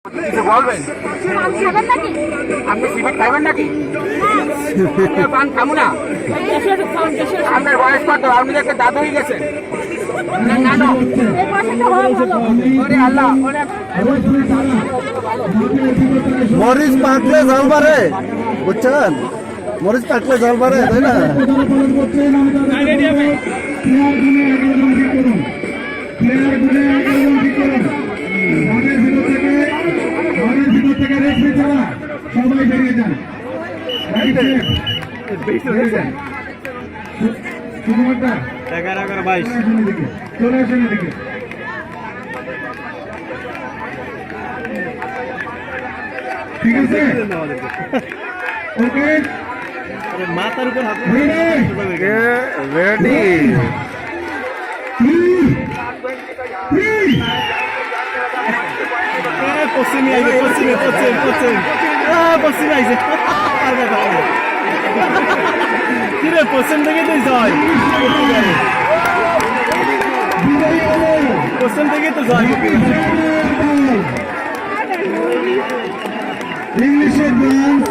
কিছু বলবেন? আপনি সিমেন্ট খাবেন নাকি? পান খাবো না। আপনার বয়স কত? আপনি একটা দাদু হয়ে গেছেন। মরিচ পাকলে জল বাড়ে, বুঝছেন? মরিচ পাকলে জল বাড়ে, তাই না? সবাই বেরিয়ে যান। চলে আসেন এদিকে। ঠিক আছে, ওকে, মাথার উপর হাত রেডি। পশ্চিমে আইছে, পশ্চিমে পশ্চিম পশ্চিম পশ্চিমে আইছে। কিরে পশ্চিম থেকে তুই যাই, পশ্চিম থেকে তো যাই। ইংলিশের ব্রাঞ্চ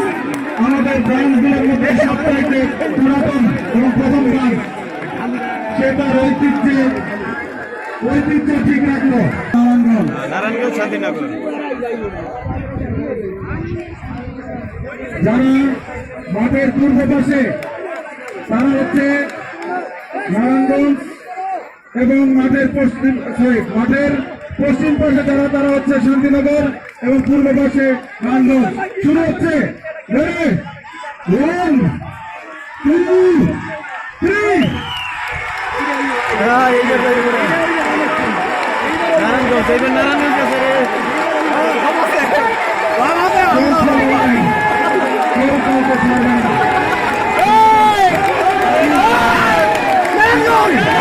আমাদের ব্রাঞ্চগুলোর মধ্যে সবথেকে পুরাতন এবং প্রথম ব্রাঞ্চ, সেটার ঐতিহ্য ঠিক রাখলো নারায়ণগঞ্জ শান্তিনগর। যারা মাঠের পূর্ব পাশে তারা হচ্ছে নারায়ণগঞ্জ, এবং মাঠের পশ্চিম পাশে যারা তারা হচ্ছে শান্তিনগর, এবং পূর্ব পাশে নারায়ণগঞ্জ। শুরু হচ্ছে, নারায়ণগঞ্জ এইবার নারায়ণগঞ্জ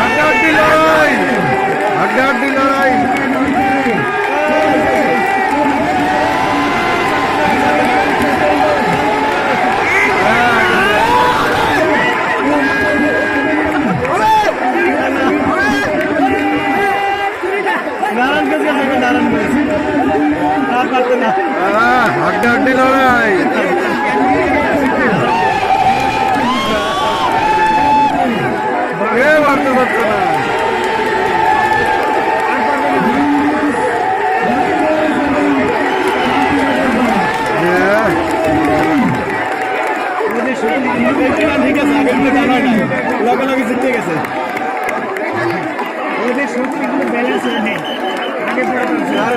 আড্ডাআড্ডি লড়াই। আড্ডাআড্ডি লড়াই। মারতে পারছে না। লগে জিতে গেছে।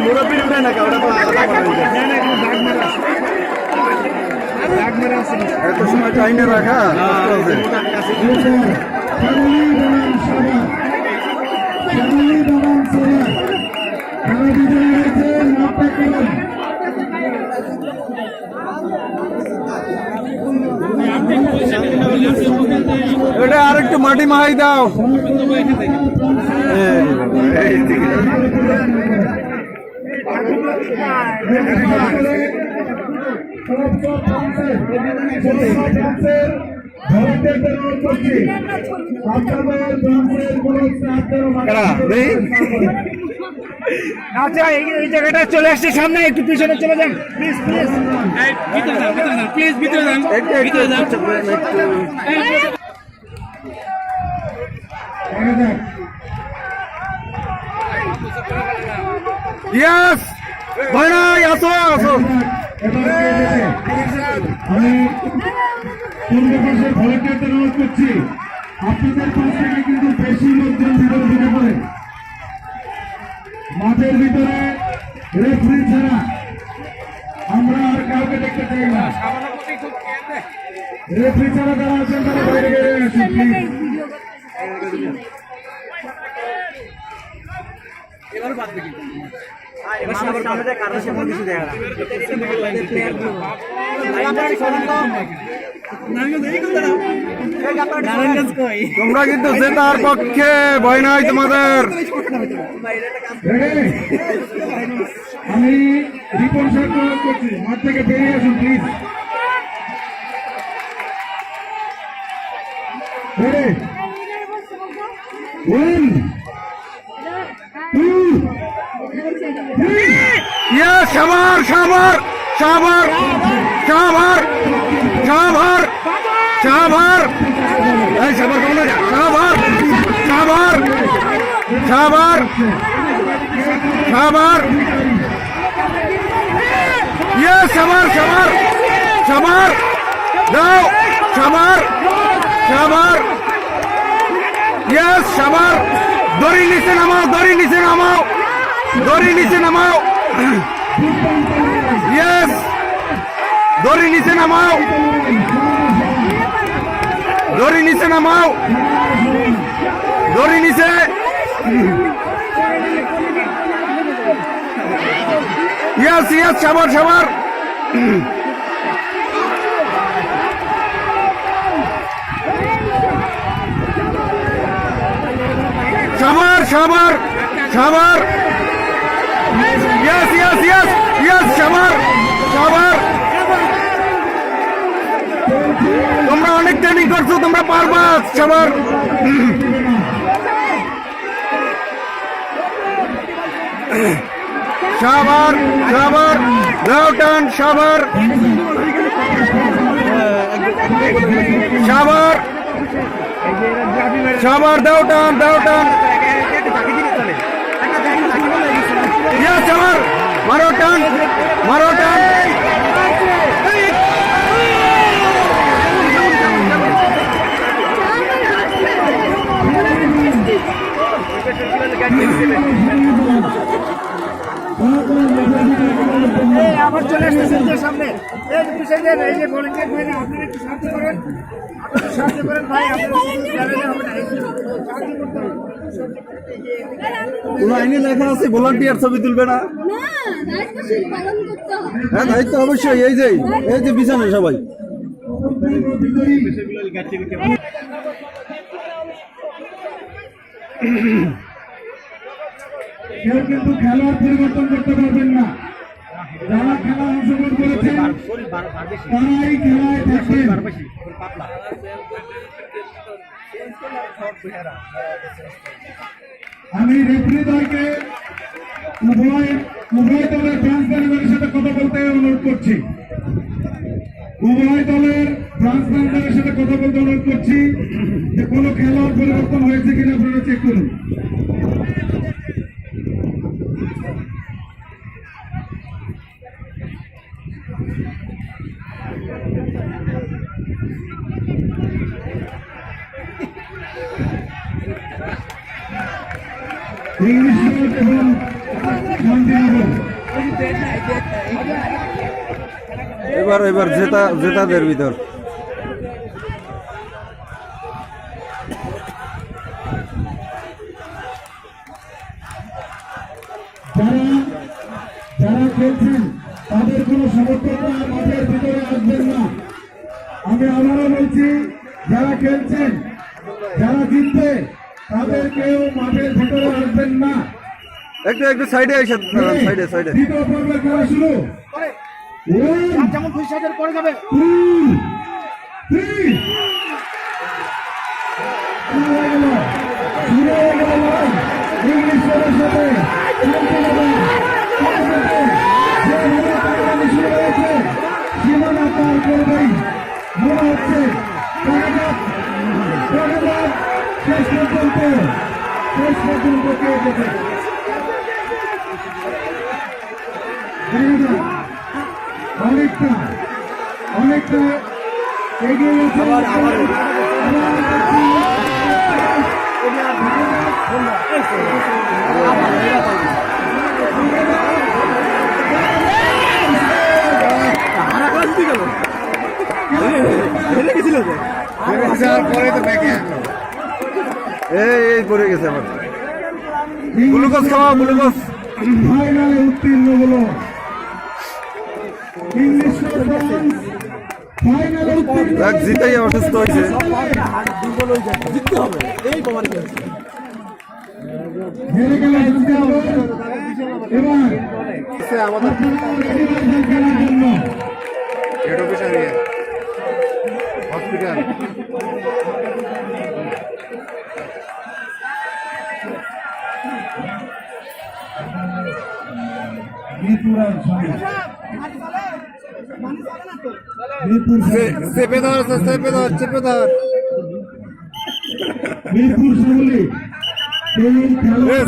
মুরব্বীর উঠে না, ওটা তো এত সময় টাইমে রাখা এটা আর একটু মাটি মাহাই দাও। আচ্ছা, এই জায়গাটা চলে আসছে সামনে, একটু পিছনে চলে যান প্লিজ, প্লিজ প্লিজ, ভিতরে যান, ভিতরে যান। ইয়েস ভাই, আসো আসো। আমি পূর্ব পাশে ভলেন্টিয়ারদের অনুরোধ করছি, আপনাদের পাশ থেকে কিন্তু বেশি লোকজন ভিতরে ঢুকে পড়ে। মাঠের ভিতরে রেফারি ছাড়া আমরা আর কাউকে দেখতে চাই না। রেফারি ছাড়া যারা আছেন তারা বাইরে বেরিয়ে আসুন প্লিজ। তোমরা কিন্তু জেতার পক্ষে, ভয় নাই তোমাদের। আমি রিপন সাহেব করছি, মাঠ থেকে বেরিয়ে আসুন please. One, two, three. Yes Savar Savar Savar Savar Savar Savar এই সাভার কোন জায়গা সাভার সাভার সাভার সাভার ইয়েস সাভার সাভার সাভার দাও সাভার সাভার ইয়েস সাভার দড়ি নিচে নামাও দড়ি নিচে নামাও দড়ি নিচে নামাও ইয়েস দড়ি নিচে নামাও দড়ি নিচে নামাও দড়ি নিচে yes yes Savar Savar Savar Savar Savar yes yes yes yes Savar Savar তোমরা অনেক ট্রেনিং করছো তোমরা পারবা সাভার সাভার সাভার রাউটান সাভার সাভার সাভার দাউটান দাউটান ইয়েস সাভার মারোটান মারোটান আবার চলে এসেছে সামনে এই বিষয়টা এই যে ভলেন্টিয়ার ভাই আপনারা একটু সাহায্য করেন সাহায্য করেন ভাই আপনারা চ্যালেঞ্জ হবে না সাহায্য করতে হবে কোন আইনে লেখা আছে ভলান্টিয়ার ছবি তুলবে না হ্যাঁ দায়িত্ব অবশ্যই এই যে বিছানে সবাই কেউ কিন্তু খেলার পরিবর্তন করতে পারবেন না যারা খেলা অংশগ্রহণ করেছেন তারাই খেলায় থাকবেন আমি রেফারি দলকে উভয় দলের ফ্রান্স ম্যানেজারের সাথে কথা বলতে অনুরোধ করছি উভয় দলের ফ্রান্স ম্যানেজারের সাথে কথা বলতে অনুরোধ করছি যে কোনো খেলার পরিবর্তন হয়েছে কিনা আপনারা চেক করুন ইংলিশ এবং শান্তিনগর এবার জেতাদের ভিতর যারা খেলছেন তাদের কোনো সমর্থকরা মাঠের ভিতরে আসবেন না আমি আবারও বলছি যারা খেলছেন যারা জিতবে তাদের কেউ মাঠের ভিতরে আসবেন না একটু সাইডে এসে সাইডে দ্বিতীয় পর্বে খেলা শুরু যেমন খুশি সাইডের পরে যাবে ইংলিশের সাথে সীমানা পার করবেই মনে হচ্ছে শেষ পর্যন্ত কে যেতে অনেকটা এগিয়ে গেছে এই পড়ে গেছে আমার গ্লুকোজ খাওয়া গ্লুকোজ ফাইনালে উত্তীর্ণ হলো ইংলিশ ফাইনালে উত্তীর্ণ দেখ জিতেই অসুস্থ হয়েছে হেরে গেল এবার খেলার জন্য হসপিটাল ত্রিপুরা মিরপুর চেপে ধর চেপে ধর চেপে ধর মিরপুর শ্যামলী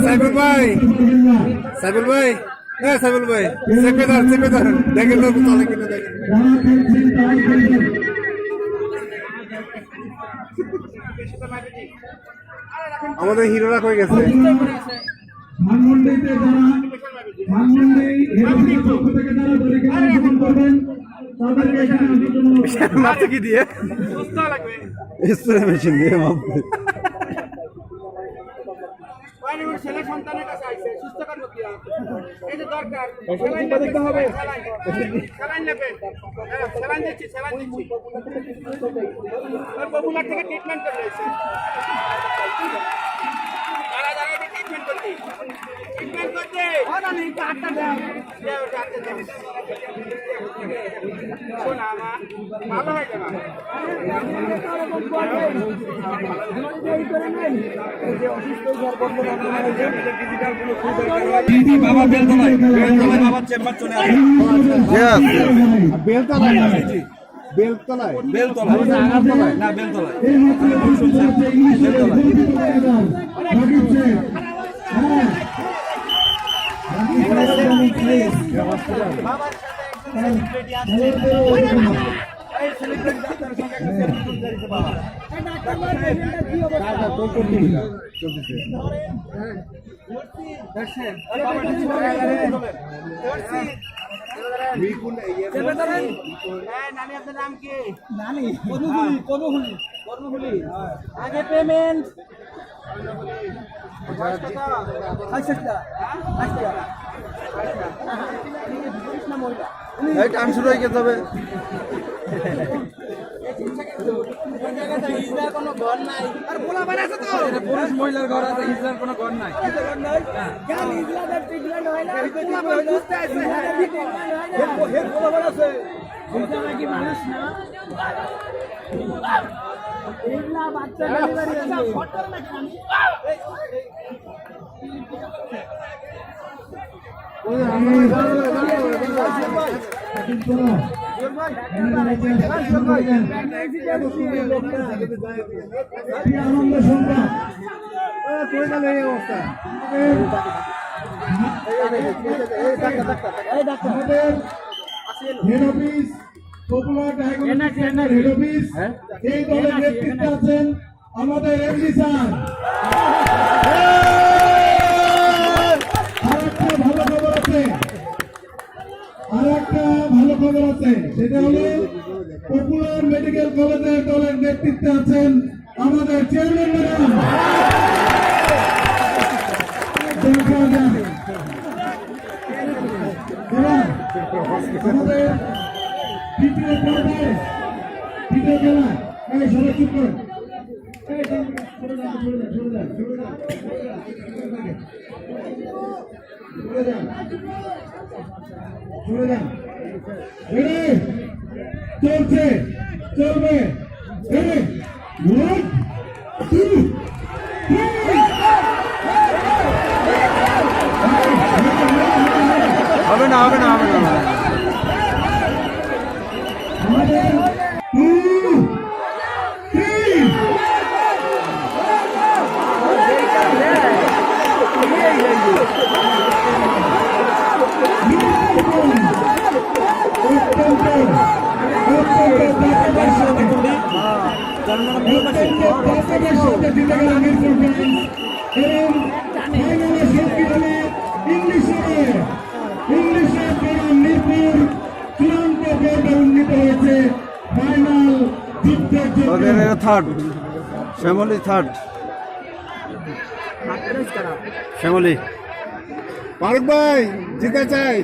সাইবুল ভাই সাইবুল ভাই সাইবুল ভাই চেপে ধর দেখেন তো চলে কিনা দেখেন যারা খেলছেন তারা খেলবেন। আমাদের হিরোরা কই গেছে ধানমন্ডিতে যারা ধানমন্ডি হিরোদের পক্ষ থেকে যারা দলীকে অংশগ্রহণ করবেন তাদেরকে এখানে আসার জন্য মাপতে কি দিয়ে স্প্রে মেশিন দিয়ে মাপতে ছেলে সন্তানের কাছে আইছে সুস্থ করবো কি এই যে দরকার দেখতে হবে স্যালাইন নেবে স্যালাইন দিচ্ছি পপুলার থেকে ট্রিটমেন্ট করে রয়েছে যারা ট্রিটমেন্ট করতে শোনা আমার ভালো হয়ে যাবে বাবা বেলতলায় বাবার চেম্বার চলে আসে বেলতলায় না বেলতলায় এই মাত্র আপনার নাম কি নানি কর্মহুলি আগে পেমেন্ট টান শুরু হয়ে গেছে তবে কোনো ঘর নাই আর পোলা বানাইছে তো পুরুষ মহিলার ঘর আছে ইসলাম কোনো ঘর নাই মানুষ না বাচ্চা আনন্দ সংবাদ head office popular diagnostic head office এই দলের নেতৃত্বে আছেন আমাদের এমডি স্যার। আরেকটা ভালো খবর আছে সেটা হলো পপুলার মেডিকেল কলেজের দলের নেতৃত্বে আছেন আমাদের চেয়ারম্যান ম্যাডাম। আমাদের তৃতীয় পর্যায়ে তৃতীয় জেলা সবাই চুপ করুন চলছে চলবে হবে না আমাদের 2, 3 থার্ড শ্যামলী থার্ড শ্যামলী ফারুক ভাই জিতে চাই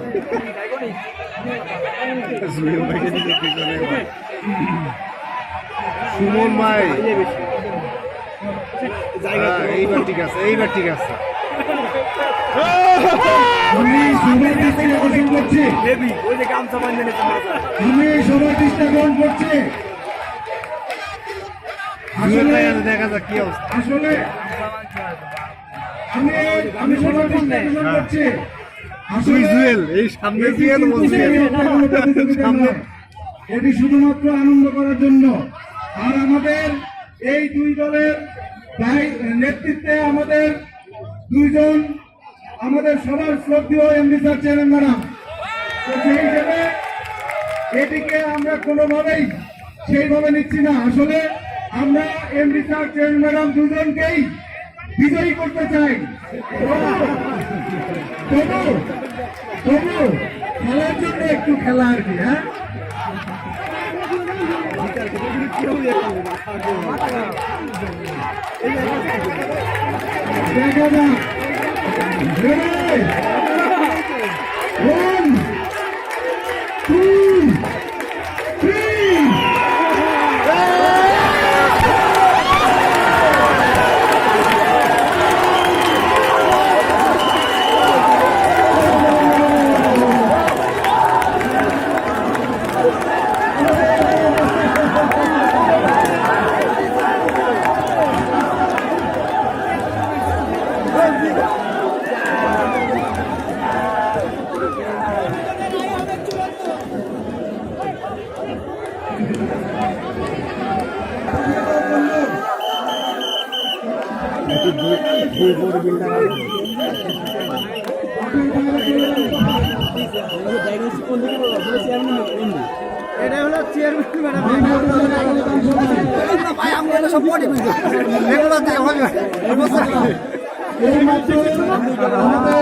সুমন ভাই এইবার ঠিক আছে আমি সবার দৃষ্টি আকর্ষণ করছি দেখা যাক কি অবস্থা আসলে আমি সবার দৃষ্টি আকর্ষণ করছি আসলে জুয়েল এই সামনে দিয়ে তো বলছি সামনে এটি শুধুমাত্র আনন্দ করার জন্য। আর আমাদের এই দুই দলের নেতৃত্বে আমাদের দুইজন আমাদের সবার শ্রদ্ধেয় এমডি স্যার চেয়ারম্যান ম্যাডাম। তো সেই হিসেবে এটিকে আমরা কোনোভাবেই সেইভাবে নিচ্ছি না। আসলে আমরা এমডি স্যার চেয়ারম্যান ম্যাডাম দুজনকেই বিজয়ী করতে চাই। তবু খেলার জন্য একটু খেলা আর কি। হ্যাঁ, দেখা যাক। One, two, three. এটা হলো চেয়ারম্যান ম্যাডাম ভাই আমরা সব বডি বিল্ডার এগুলো দিয়ে হবে এইমাত্র আমাদের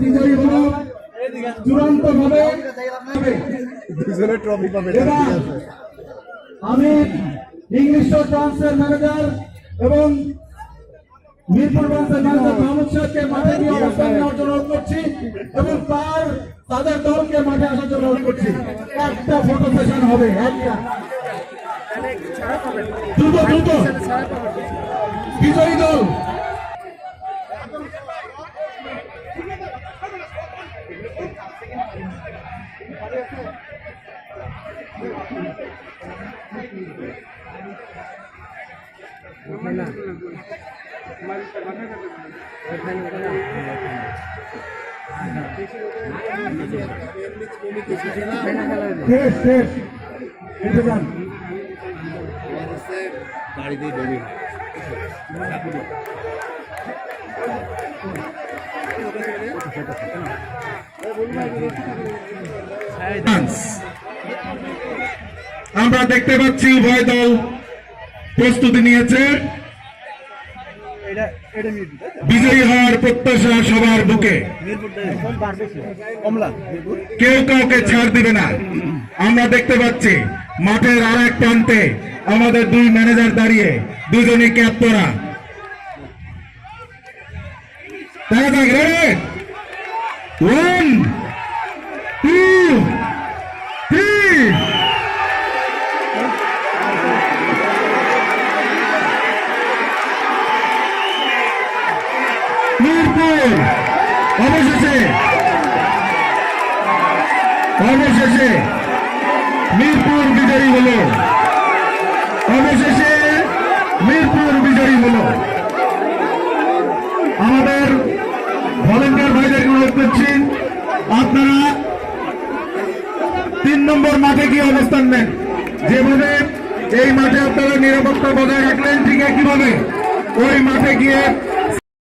বিজয়ী হলো চূড়ান্ত ভাবে। দুজনের ট্রফি পাবে আমি ইংলিশ ব্রাঞ্চের ম্যানেজার এবং মিরপুর ব্রাঞ্চের ম্যানেজার মাহমুদ সাহেবকে মাঠে নিয়ে অবস্থান নেওয়ার জন্য অনুরোধ করছি এবং তাদের দলকে মাঠে আসার জন্য অনুরোধ করছি। একটা ফটো সেশন হবে, একটা দ্রুত বিজয়ী দল। শেষ গাড়ি দিয়ে ডবি আমরা দেখতে পাচ্ছি উভয় দল প্রস্তুতি নিয়েছে। বিজয়ী হওয়ার প্রত্যাশা সবার বুকে, কেউ কাউকে ছাড় দিবে না। আমরা দেখতে পাচ্ছি মাঠের আর এক প্রান্তে আমাদের দুই ম্যানেজার দাঁড়িয়ে, দুজনই ক্যাপ পরা। দেখা যাক, রেডি, 1, 2, 3। মিরপুর অবশেষে মিরপুর বিজয়ী হলো। অবশেষে মিরপুর বিজয়ী হলো। আমাদের ভলেন্টিয়ার ভাইদেরকে অনুরোধ করছি, আপনারা 3 নম্বর মাঠে গিয়ে অবস্থান নেন। যেভাবে এই মাঠে আপনারা নিরাপত্তা বজায় রাখলেন, ঠিক একইভাবে ওই মাঠে গিয়ে